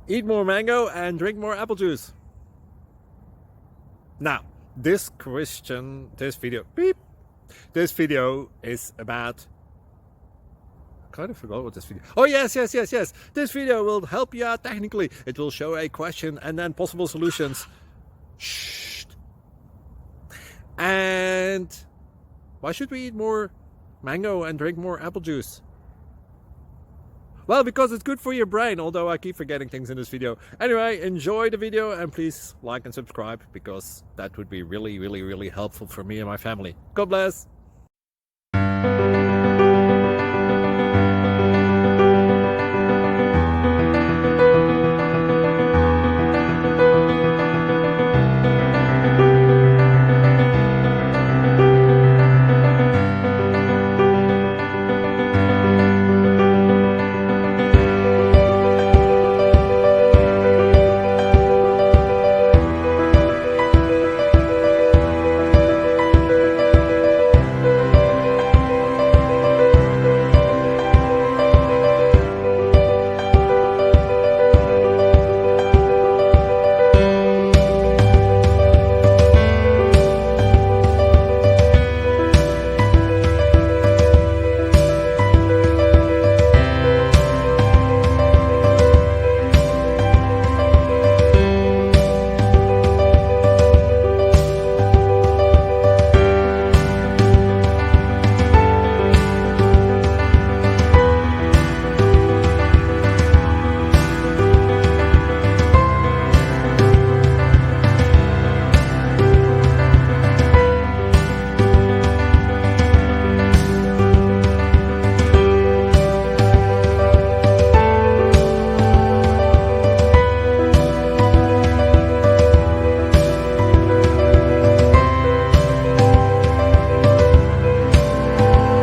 Eat more mango and drink more apple juice. Now, this video is about, I kind of forgot what this video. Oh yes. This video will help you out technically. It will show a question and then possible solutions. Shh. And why should we eat more mango and drink more apple juice? Well, because it's good for your brain, although I keep forgetting things in this video. Anyway, enjoy the video and please like and subscribe, because that would be really helpful for me and my family. God bless!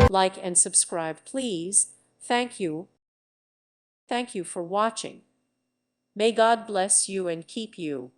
Like and subscribe, please. Thank you. Thank you for watching. May God bless you and keep you.